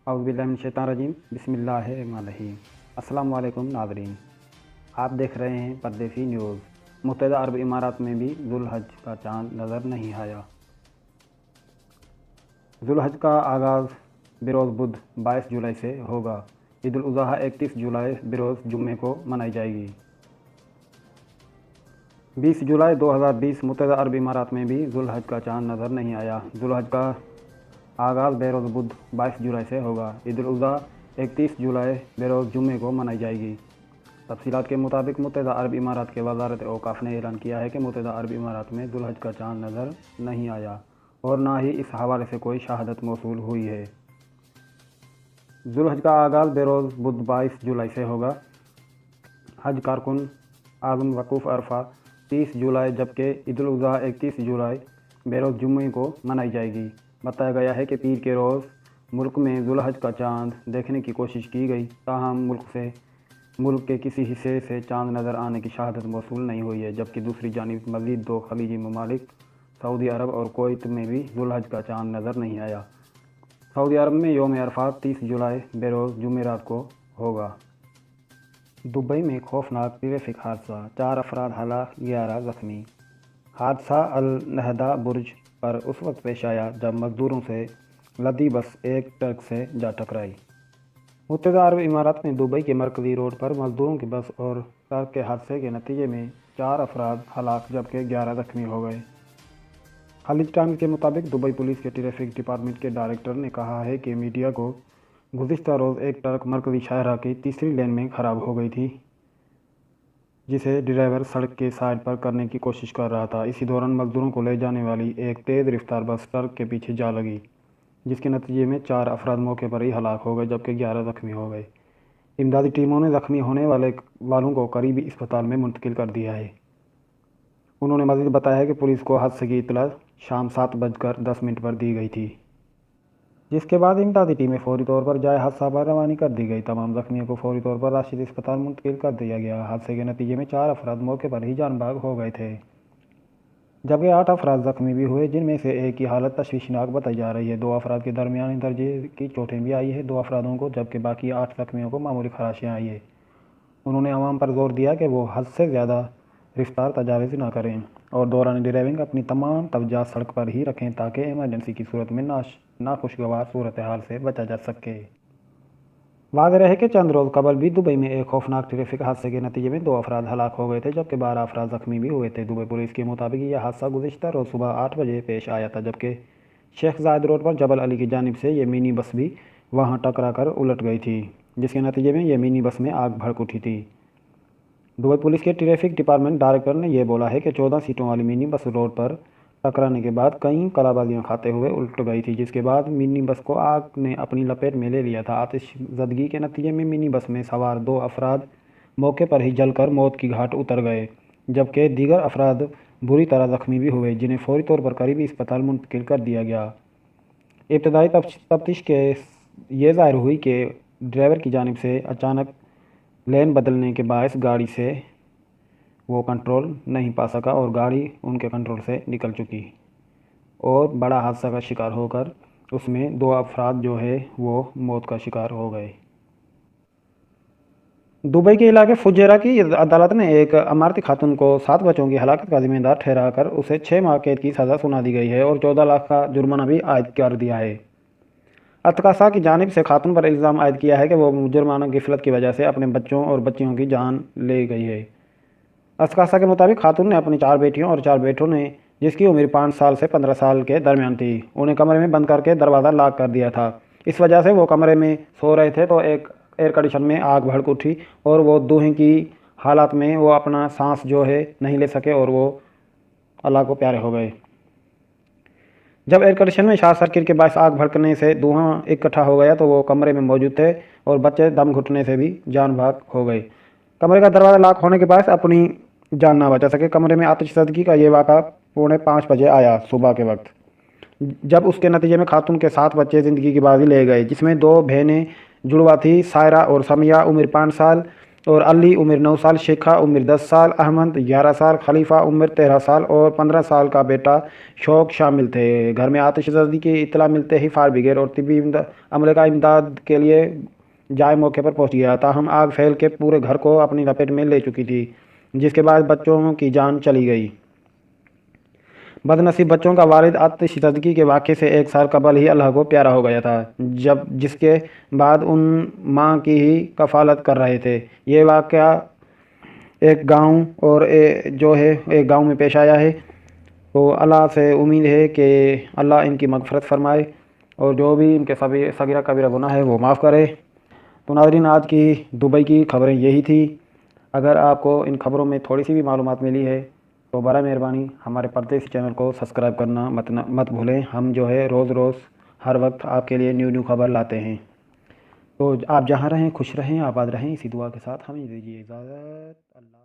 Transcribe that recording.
اعوذ باللہ من الشیطان الرجیم بسم اللہ الرحمن الرحیم۔ السلام علیکم ناظرین، آپ دیکھ رہے ہیں پردیسی نیوز۔ متحدہ عرب امارات میں بھی ذوالحج کا چاند نظر نہیں آیا۔ ذوالحج کا آغاز بروز بدھ 22 جولائی سے ہوگا۔ عید الاضحیٰ 31 جولائی بروز جمعے کو منائی جائے گی۔ 20 جولائی 2020 متحدہ عرب امارات میں بھی ذوالحج کا چاند نظر نہیں آیا۔ ذوالحج کا آغاز بروز بدھ 22 جولائی سے ہوگا۔ عید الاضحیٰ 31 جولائی بروز جمعے کو منائی جائے گی۔ تفصیلات کے مطابق متحدہ عرب امارات کے وزارت اوقاف نے اعلان کیا ہے کہ متحدہ عرب امارات میں ذوالحج کا چاند نظر نہیں آیا اور نہ ہی اس حوالے سے کوئی شہادت موصول ہوئی ہے۔ ذوالحج کا آغاز بروز بدھ 22 جولائی سے ہوگا۔ حج کارکن اعظم وقوف عرفہ 30 جولائی جبکہ عید الاضحیٰ 31 جولائی بروز جمعے کو منائی جائے گی۔ بتایا گیا ہے کہ پیر کے روز ملک میں ذوالحج کا چاند دیکھنے کی کوشش کی گئی، تاہم ملک کے کسی حصے سے چاند نظر آنے کی شہادت موصول نہیں ہوئی ہے، جبکہ دوسری جانب مزید 2 خلیجی ممالک سعودی عرب اور کویت میں بھی ذوالحج کا چاند نظر نہیں آیا۔ سعودی عرب میں یوم عرفات 30 جولائی بروز جمعرات کو ہوگا۔ دبئی میں خوفناک ٹریفک حادثہ، 4 افراد ہلاک، 11 زخمی۔ حادثہ النہدہ برج پر اس وقت پیش آیا جب مزدوروں سے لدی بس ایک ٹرک سے جا ٹکرائی۔ متحدہ عرب امارات میں دبئی کے مرکزی روڈ پر مزدوروں کی بس اور ٹرک کے حادثے کے نتیجے میں 4 افراد ہلاک جبکہ 11 زخمی ہو گئے۔ خلیج ٹائمز کے مطابق دبئی پولیس کے ٹریفک ڈپارٹمنٹ کے ڈائریکٹر نے کہا ہے کہ میڈیا کو گزشتہ روز ایک ٹرک مرکزی شاہراہ کی تیسری لین میں خراب ہو گئی تھی، جسے ڈرائیور سڑک کے سائڈ پر کرنے کی کوشش کر رہا تھا۔ اسی دوران مزدوروں کو لے جانے والی ایک تیز رفتار بس ٹرک کے پیچھے جا لگی، جس کے نتیجے میں 4 افراد موقع پر ہی ہلاک ہو گئے جبکہ 11 زخمی ہو گئے۔ امدادی ٹیموں نے زخمی ہونے والوں کو قریبی اسپتال میں منتقل کر دیا ہے۔ انہوں نے مزید بتایا کہ پولیس کو حادثے کی اطلاع شام 7:10 پر دی گئی تھی، جس کے بعد امدادی ٹیمیں فوری طور پر جائے حادثہ پر روانہ کر دی گئی۔ تمام زخمیوں کو فوری طور پر راشد اسپتال منتقل کر دیا گیا۔ حادثے کے نتیجے میں 4 افراد موقع پر ہی جان بحق ہو گئے تھے، جبکہ 8 افراد زخمی بھی ہوئے، جن میں سے ایک کی حالت تشویشناک بتائی جا رہی ہے۔ 2 افراد کے درمیانی درجے کی چوٹیں بھی آئی ہیں 2 افرادوں کو، جبکہ باقی 8 زخمیوں کو معمولی خراشیں آئی ہیں۔ انہوں نے عوام پر زور دیا کہ وہ حد سے زیادہ رفتار تجاوز نہ کریں اور دوران ڈرائیونگ اپنی تمام توجہات سڑک پر ہی رکھیں تاکہ ایمرجنسی کی صورت میں ناخوشگوار صورتحال سے بچا جا سکے۔ واضح رہے کہ چند روز قبل بھی دبئی میں ایک خوفناک ٹریفک حادثے کے نتیجے میں 2 افراد ہلاک ہو گئے تھے جبکہ 12 افراد زخمی بھی ہوئے تھے۔ دبئی پولیس کے مطابق یہ حادثہ گزشتہ روز صبح 8 بجے پیش آیا تھا، جبکہ شیخ زاید روڈ پر جبل علی کی جانب سے یہ منی بس بھی وہاں ٹکرا کر الٹ گئی تھی، جس کے نتیجے میں یہ منی بس میں آگ بھڑک اٹھی تھی۔ دبئی پولیس کے ٹریفک ڈپارٹمنٹ ڈائریکٹر نے یہ بولا ہے کہ 14 سیٹوں والی منی بس روڈ پر ٹکرانے کے بعد کئی کلابازیاں کھاتے ہوئے الٹ گئی تھی، جس کے بعد منی بس کو آگ نے اپنی لپیٹ میں لے لیا تھا۔ آتش زدگی کے نتیجے میں منی بس میں سوار 2 افراد موقع پر ہی جل کر موت کی گھاٹ اتر گئے، جبکہ دیگر افراد بری طرح زخمی بھی ہوئے، جنہیں فوری طور پر قریبی اسپتال منتقل کر دیا گیا۔ ابتدائی تفتیش کے یہ ظاہر ہوئی کہ ڈرائیور کی جانب سے اچانک لین بدلنے کے باعث گاڑی سے وہ کنٹرول نہیں پا سکا اور گاڑی ان کے کنٹرول سے نکل چکی اور بڑا حادثہ کا شکار ہو کر اس میں 2 افراد جو ہے وہ موت کا شکار ہو گئے۔ دبئی کے علاقے فجیرہ کی عدالت نے ایک اماراتی خاتون کو 7 بچوں کی ہلاکت کا ذمہ دار ٹھہرا کر اسے 6 ماہ قید کی سزا سنا دی گئی ہے اور 14 لاکھ کا جرمانہ بھی عائد کر دیا ہے۔ اتکاسا کی جانب سے خاتون پر الزام عائد کیا ہے کہ وہ مجرمانہ غفلت کی وجہ سے اپنے بچوں اور بچیوں کی جان لے گئی ہے۔ اتکاسا کے مطابق خاتون نے اپنی 4 بیٹیوں اور 4 بیٹوں نے، جس کی عمر 5 سال سے 15 سال کے درمیان تھی، انہیں کمرے میں بند کر کے دروازہ لاک کر دیا تھا۔ اس وجہ سے وہ کمرے میں سو رہے تھے تو ایک ایئر کنڈیشن میں آگ بھڑک اٹھی اور وہ دوہے کی حالت میں وہ اپنا سانس جو ہے نہیں لے سکے اور وہ اللہ کو پیارے ہو گئے۔ جب ایئر کنڈیشن میں شارٹ سرکٹ کے باعث آگ بھڑکنے سے دھواں اکٹھا ہو گیا تو وہ کمرے میں موجود تھے اور بچے دم گھٹنے سے بھی جان بحق ہو گئے۔ کمرے کا دروازہ لاک ہونے کے باعث اپنی جان نہ بچا سکے۔ کمرے میں آتش زدگی کا یہ واقعہ 4:45 بجے آیا صبح کے وقت، جب اس کے نتیجے میں خاتون کے 7 بچے زندگی کی بازی لے گئے، جس میں 2 بہنیں جڑواں تھیں، سائرہ اور سمیہ، عمر 5 سال، اور علی عمر 9 سال، شیخہ عمر 10 سال، احمد 11 سال، خلیفہ عمر 13 سال اور 15 سال کا بیٹا شوق شامل تھے۔ گھر میں آتش زدگی کی اطلاع ملتے ہی فائر بریگیڈ اور طبی عملے کا امداد کے لیے جائے موقع پر پہنچ گیا، تاہم آگ پھیل کے پورے گھر کو اپنی لپیٹ میں لے چکی تھی، جس کے بعد بچوں کی جان چلی گئی۔ بدنصیب بچوں کا والد آتش زدگی کے واقعے سے 1 سال قبل ہی اللہ کو پیارا ہو گیا تھا، جس کے بعد ان ماں کی ہی کفالت کر رہے تھے۔ یہ واقعہ ایک گاؤں میں پیش آیا ہے، تو اللہ سے امید ہے کہ اللہ ان کی مغفرت فرمائے اور جو بھی ان کے صغیرہ کبیرہ گناہ ہے وہ معاف کرے۔ تو ناظرین، آج کی دبئی کی خبریں یہی تھی۔ اگر آپ کو ان خبروں میں تھوڑی سی بھی معلومات ملی ہے تو برائے مہربانی ہمارے پردیسی چینل کو سبسکرائب کرنا مت بھولیں۔ ہم روز ہر وقت آپ کے لیے نیو خبر لاتے ہیں۔ تو آپ جہاں رہیں خوش رہیں، آباد رہیں، اسی دعا کے ساتھ ہمیں دیجیے اجازت۔ اللہ